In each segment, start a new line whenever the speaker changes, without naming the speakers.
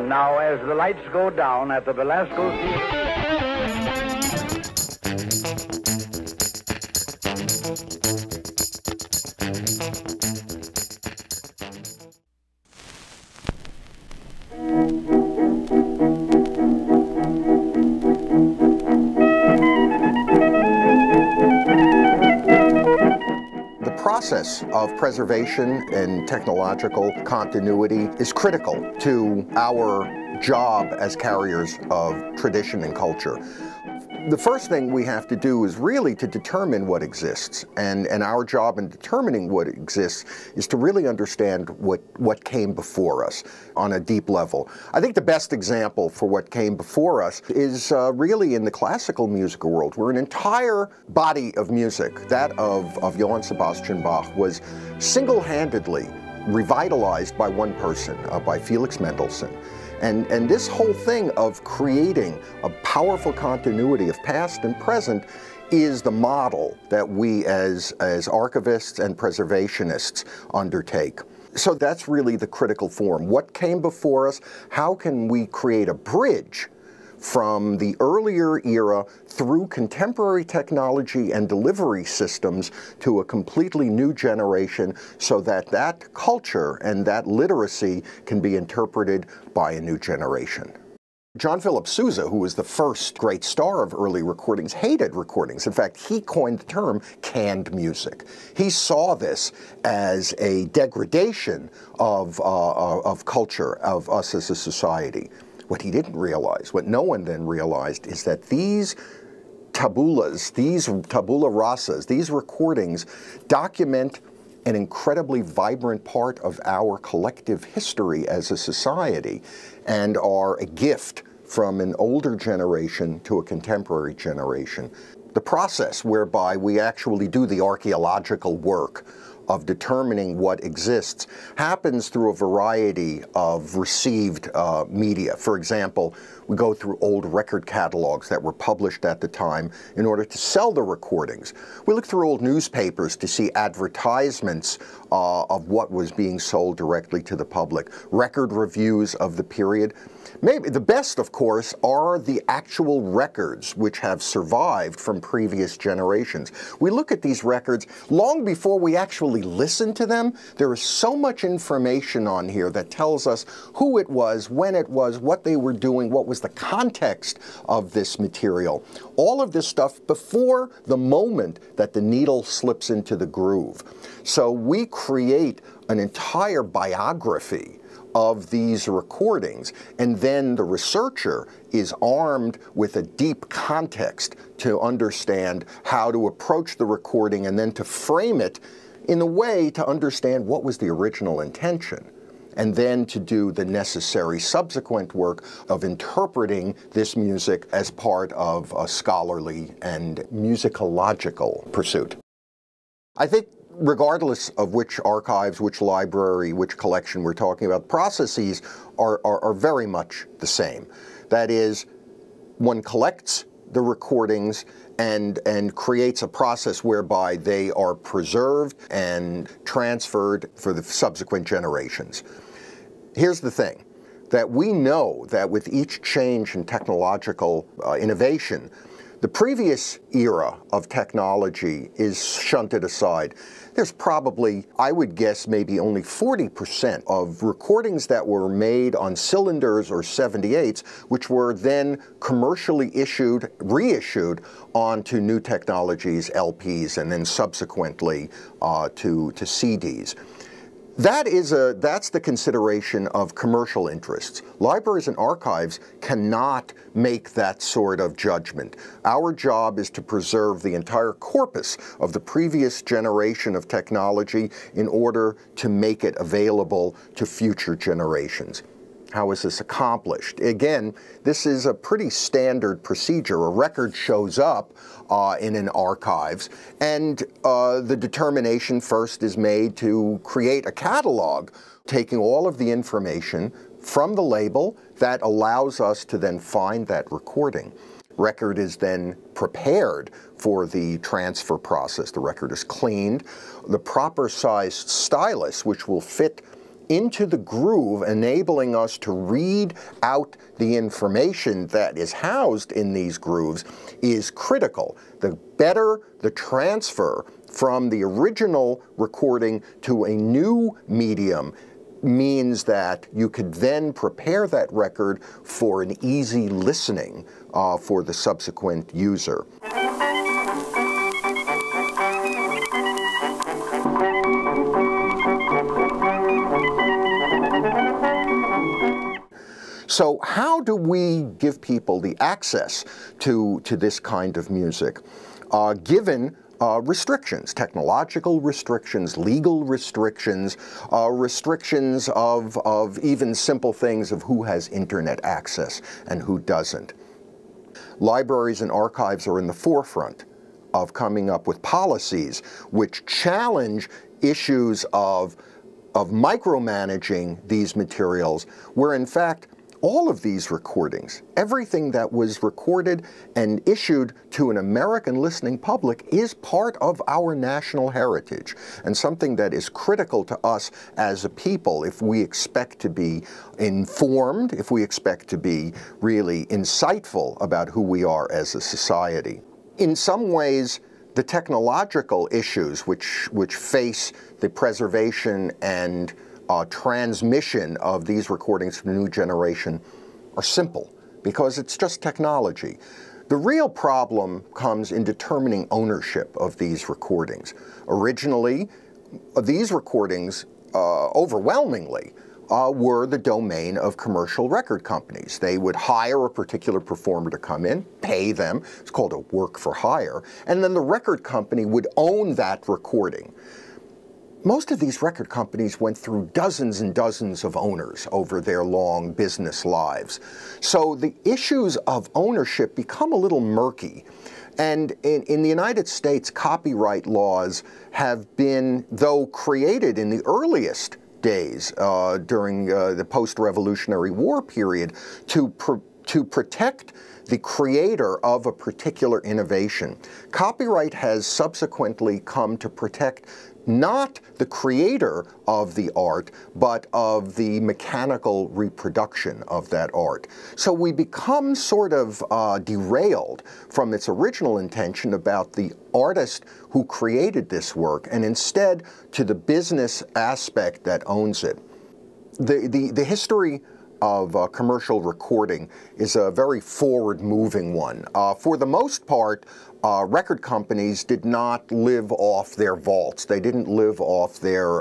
And now, as the lights go down at the Velasco Theater...
The process of preservation and technological continuity is critical to our job as carriers of tradition and culture. The first thing we have to do is really to determine what exists, and our job in determining what exists is to really understand what came before us on a deep level. I think the best example for what came before us is really in the classical musical world, where an entire body of music, that of Johann Sebastian Bach, was single-handedly revitalized by one person, by Felix Mendelssohn. And this whole thing of creating a powerful continuity of past and present is the model that we as archivists and preservationists undertake. So that's really the critical form. What came before us? How can we create a bridge from the earlier era through contemporary technology and delivery systems to a completely new generation, so that that culture and that literacy can be interpreted by a new generation? John Philip Sousa, who was the first great star of early recordings, hated recordings. In fact, he coined the term canned music. He saw this as a degradation of culture, of us as a society. What he didn't realize, what no one then realized, is that these tabulas, these tabula rasas, these recordings document an incredibly vibrant part of our collective history as a society and are a gift from an older generation to a contemporary generation. The process whereby we actually do the archaeological work of determining what exists happens through a variety of received media. For example, we go through old record catalogs that were published at the time in order to sell the recordings. We look through old newspapers to see advertisements of what was being sold directly to the public, record reviews of the period. Maybe the best, of course, are the actual records which have survived from previous generations. We look at these records long before we actually listen to them. There is so much information on here that tells us who it was, when it was, what they were doing, what was the context of this material. All of this stuff before the moment that the needle slips into the groove. So we create an entire biography of these recordings, and then the researcher is armed with a deep context to understand how to approach the recording and then to frame it in a way to understand what was the original intention, and then to do the necessary subsequent work of interpreting this music as part of a scholarly and musicological pursuit. I think regardless of which archives, which library, which collection we're talking about, processes are very much the same. That is, one collects the recordings and creates a process whereby they are preserved and transferred for the subsequent generations. Here's the thing, that we know that with each change in technological innovation, the previous era of technology is shunted aside. There's probably, I would guess, maybe only 40% of recordings that were made on cylinders or 78s, which were then commercially reissued onto new technologies, LPs, and then subsequently to CDs. That's the consideration of commercial interests. Libraries and archives cannot make that sort of judgment. Our job is to preserve the entire corpus of the previous generation of technology in order to make it available to future generations. How is this accomplished? Again, this is a pretty standard procedure. A record shows up in an archives, and the determination first is made to create a catalog, taking all of the information from the label that allows us to then find that recording. Record is then prepared for the transfer process. The record is cleaned. The proper sized stylus, which will fit into the groove, enabling us to read out the information that is housed in these grooves, is critical. The better the transfer from the original recording to a new medium means that you could then prepare that record for an easy listening for the subsequent user. So how do we give people the access to this kind of music, given restrictions, technological restrictions, legal restrictions, restrictions of even simple things of who has internet access and who doesn't? Libraries and archives are in the forefront of coming up with policies which challenge issues of micromanaging these materials, where in fact all of these recordings, everything that was recorded and issued to an American listening public, is part of our national heritage and something that is critical to us as a people if we expect to be informed, if we expect to be really insightful about who we are as a society. In some ways, the technological issues which face the preservation and transmission of these recordings to the new generation are simple, because it's just technology. The real problem comes in determining ownership of these recordings. Originally, these recordings, overwhelmingly, were the domain of commercial record companies. They would hire a particular performer to come in, pay them, it's called a work for hire, and then the record company would own that recording. Most of these record companies went through dozens and dozens of owners over their long business lives. So the issues of ownership become a little murky. And in the United States, copyright laws have been, though created in the earliest days during the post-Revolutionary War period, to protect the creator of a particular innovation. Copyright has subsequently come to protect not the creator of the art, but of the mechanical reproduction of that art. So we become sort of derailed from its original intention about the artist who created this work, and instead to the business aspect that owns it. The history of commercial recording is a very forward-moving one. For the most part, record companies did not live off their vaults. They didn't live off their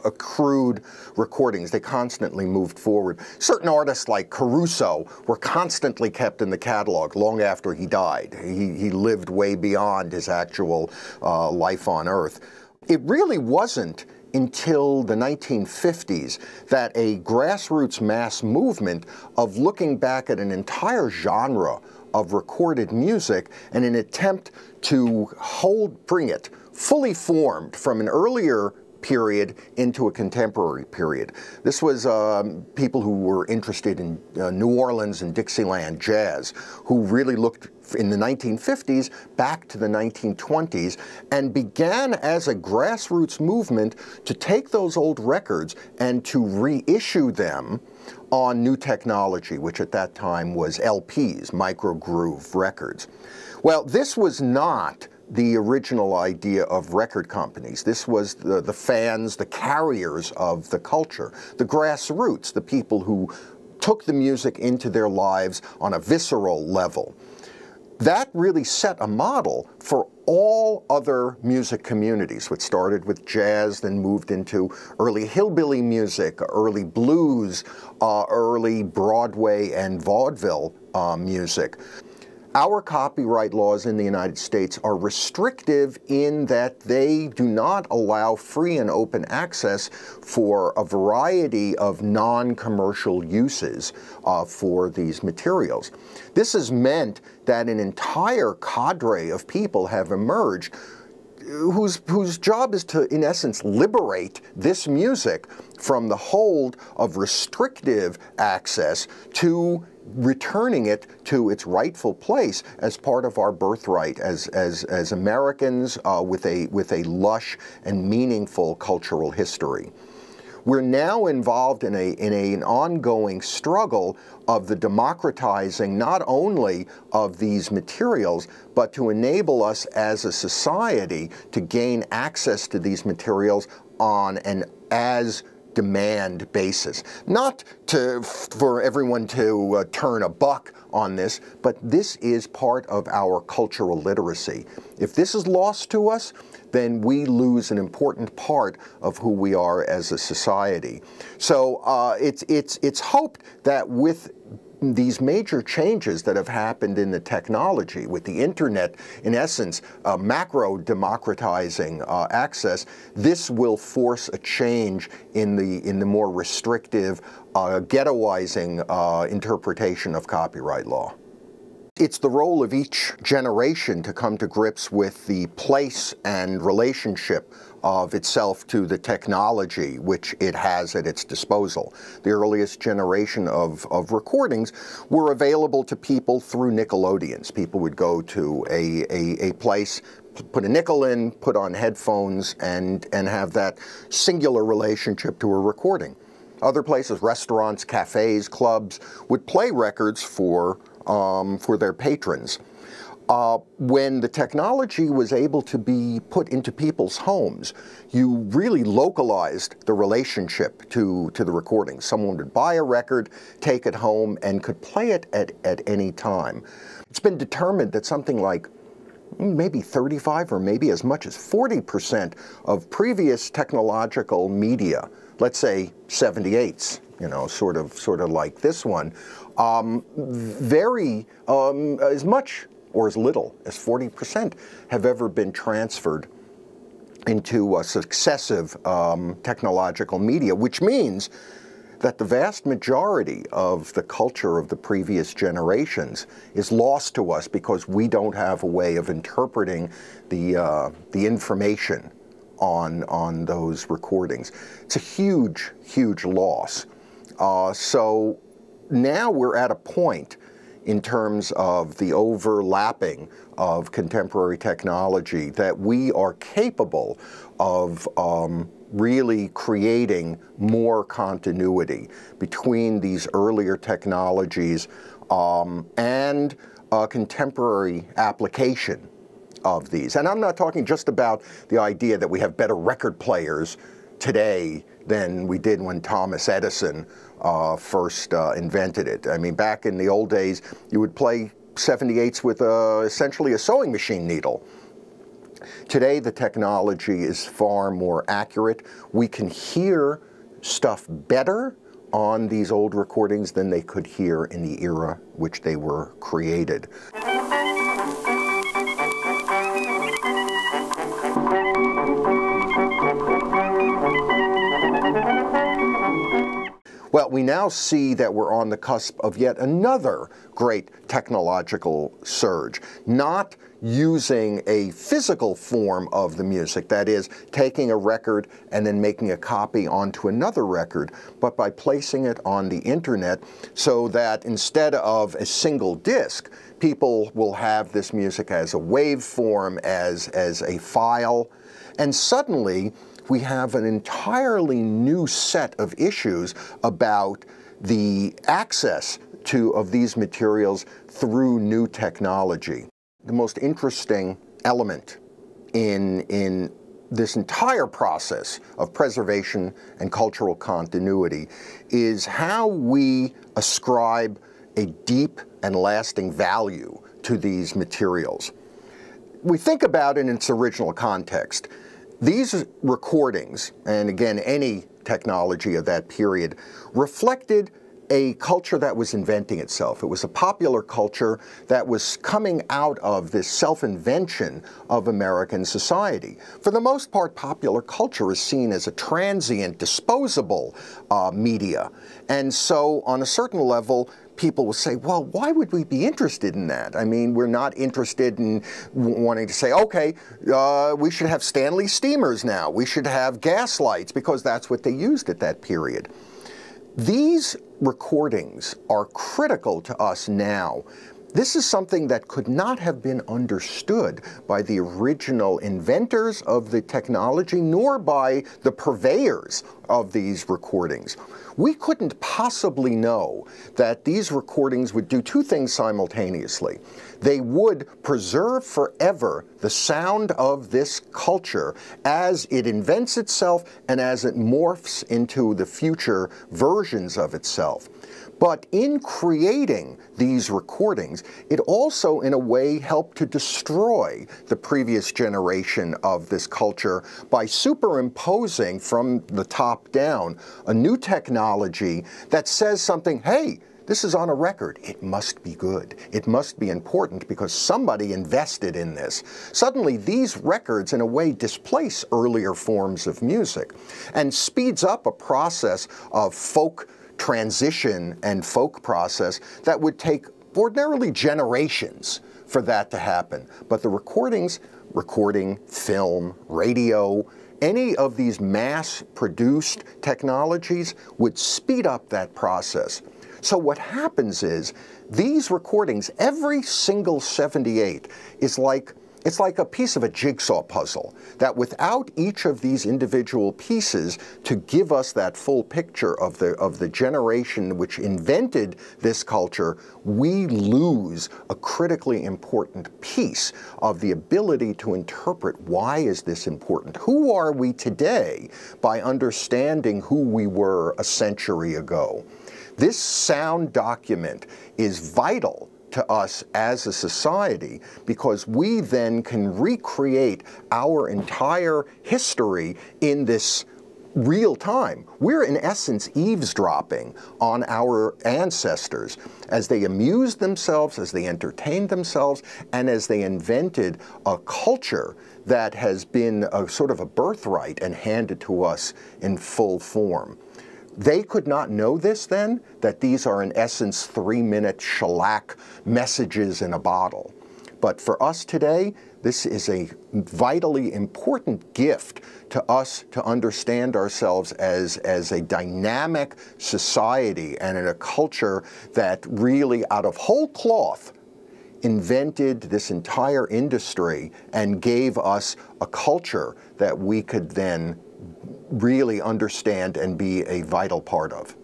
accrued recordings. They constantly moved forward. Certain artists like Caruso were constantly kept in the catalog long after he died. He lived way beyond his actual life on Earth. It really wasn't until the 1950s that a grassroots mass movement of looking back at an entire genre of recorded music in an attempt to bring it fully formed from an earlier period into a contemporary period. This was people who were interested in New Orleans and Dixieland jazz, who really looked in the 1950s back to the 1920s and began as a grassroots movement to take those old records and to reissue them on new technology, which at that time was LPs, micro-groove records. Well, this was not the original idea of record companies. This was the fans, the carriers of the culture, the grassroots, the people who took the music into their lives on a visceral level. That really set a model for all other music communities, which started with jazz, then moved into early hillbilly music, early blues, early Broadway and vaudeville music. Our copyright laws in the United States are restrictive in that they do not allow free and open access for a variety of non-commercial uses for these materials. This has meant that an entire cadre of people have emerged whose job is to, in essence, liberate this music from the hold of restrictive access to returning it to its rightful place as part of our birthright as Americans with a lush and meaningful cultural history. we're now involved in an ongoing struggle of the democratizing not only of these materials, but to enable us as a society to gain access to these materials on an as-demand basis. Not for everyone to turn a buck on this, but this is part of our cultural literacy. If this is lost to us, then we lose an important part of who we are as a society. So it's hoped that with these major changes that have happened in the technology, with the internet, in essence, macro democratizing access, this will force a change in the more restrictive, ghettoizing interpretation of copyright law. It's the role of each generation to come to grips with the place and relationship of itself to the technology which it has at its disposal. The earliest generation of recordings were available to people through Nickelodeons. People would go to a place, put a nickel in, put on headphones, and have that singular relationship to a recording. Other places, restaurants, cafes, clubs, would play records for their patrons. When the technology was able to be put into people's homes, you really localized the relationship to the recording. Someone would buy a record, take it home, and could play it at any time. It's been determined that something like maybe 35 or maybe as much as 40% of previous technological media, let's say 78s, you know, sort of like this one, as much or as little as 40% have ever been transferred into successive technological media, which means that the vast majority of the culture of the previous generations is lost to us because we don't have a way of interpreting the information on those recordings. It's a huge, huge loss. So now we're at a point in terms of the overlapping of contemporary technology that we are capable of really creating more continuity between these earlier technologies and contemporary application of these. And I'm not talking just about the idea that we have better record players today than we did when Thomas Edison first invented it. I mean, back in the old days, you would play 78s with essentially a sewing machine needle. Today, the technology is far more accurate. We can hear stuff better on these old recordings than they could hear in the era which they were created. Well, we now see that we're on the cusp of yet another great technological surge, not using a physical form of the music, that is, taking a record and then making a copy onto another record, but by placing it on the internet so that instead of a single disc, people will have this music as a waveform, as a file, and suddenly we have an entirely new set of issues about the access of these materials through new technology. The most interesting element in this entire process of preservation and cultural continuity is how we ascribe a deep and lasting value to these materials. We think about it in its original context. These recordings, and again, any technology of that period, reflected a culture that was inventing itself. It was a popular culture that was coming out of this self-invention of American society. For the most part, popular culture is seen as a transient, disposable media. And so, on a certain level, people will say, well, why would we be interested in that? I mean, we're not interested in wanting to say, okay, we should have Stanley steamers now. We should have gas lights, because that's what they used at that period. These recordings are critical to us now This is something that could not have been understood by the original inventors of the technology, nor by the purveyors of these recordings. We couldn't possibly know that these recordings would do two things simultaneously. They would preserve forever the sound of this culture as it invents itself and as it morphs into the future versions of itself. But in creating these recordings, it also, in a way, helped to destroy the previous generation of this culture by superimposing from the top down a new technology that says something, hey, this is on a record. It must be good. It must be important because somebody invested in this. Suddenly, these records, in a way, displace earlier forms of music and speeds up a process of folk transition and folk process that would take ordinarily generations for that to happen. But the recording, film, radio, any of these mass-produced technologies would speed up that process. So what happens is, these recordings, every single 78, it's like a piece of a jigsaw puzzle, that without each of these individual pieces to give us that full picture of the generation which invented this culture, we lose a critically important piece of the ability to interpret why is this important. Who are we today by understanding who we were a century ago? This sound document is vital to us as a society because we then can recreate our entire history in this real time. We're in essence eavesdropping on our ancestors as they amused themselves, as they entertained themselves, and as they invented a culture that has been a sort of a birthright and handed to us in full form. They could not know this then, that these are in essence 3-minute shellac messages in a bottle. But for us today, this is a vitally important gift to us to understand ourselves as a dynamic society and in a culture that really out of whole cloth invented this entire industry and gave us a culture that we could then really understand and be a vital part of.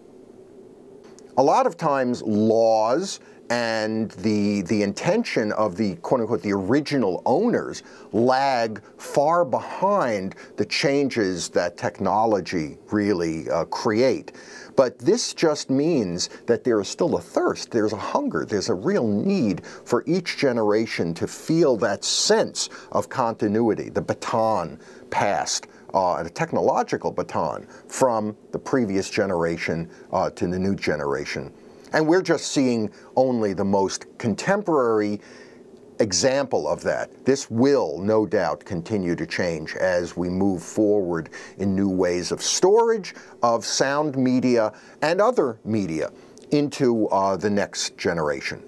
A lot of times laws and the intention of the quote-unquote the original owners lag far behind the changes that technology really create. But this just means that there is still a thirst, there's a hunger, there's a real need for each generation to feel that sense of continuity, the baton passed, a technological baton from the previous generation to the new generation. And we're just seeing only the most contemporary example of that. This will, no doubt, continue to change as we move forward in new ways of storage, of sound media, and other media into the next generation.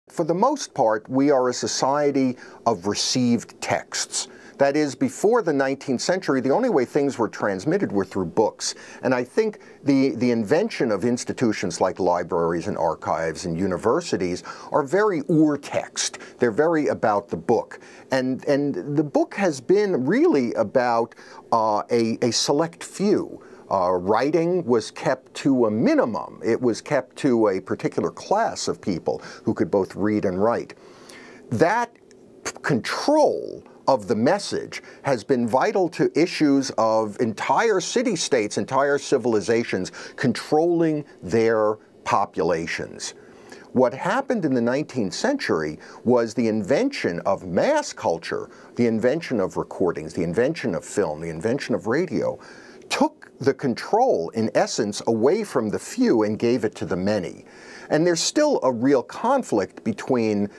For the most part, we are a society of received texts. That is, before the 19th century, the only way things were transmitted were through books. And I think the invention of institutions like libraries and archives and universities are very ur-text. They're very about the book. And the book has been really about a select few. Writing was kept to a minimum. It was kept to a particular class of people who could both read and write. That control of the message has been vital to issues of entire city-states, entire civilizations controlling their populations. What happened in the 19th century was the invention of mass culture, the invention of recordings, the invention of film, the invention of radio, took the control, in essence, away from the few and gave it to the many. And there's still a real conflict between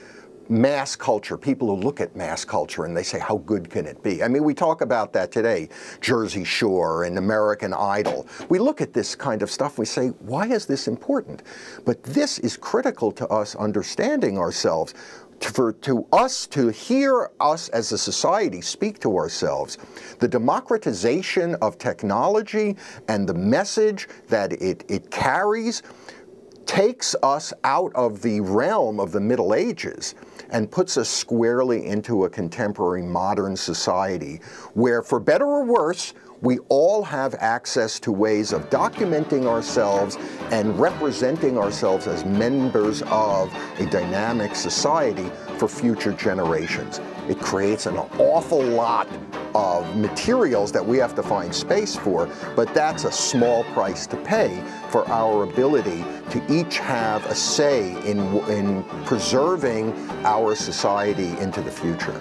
mass culture, people who look at mass culture and they say, how good can it be? I mean, we talk about that today, Jersey Shore and American Idol. We look at this kind of stuff, we say, why is this important? But this is critical to us understanding ourselves, to us to hear us as a society speak to ourselves. The democratization of technology and the message that it carries takes us out of the realm of the Middle Ages and puts us squarely into a contemporary modern society where, for better or worse, we all have access to ways of documenting ourselves and representing ourselves as members of a dynamic society for future generations. It creates an awful lot of materials that we have to find space for, but that's a small price to pay for our ability to each have a say in preserving our society into the future.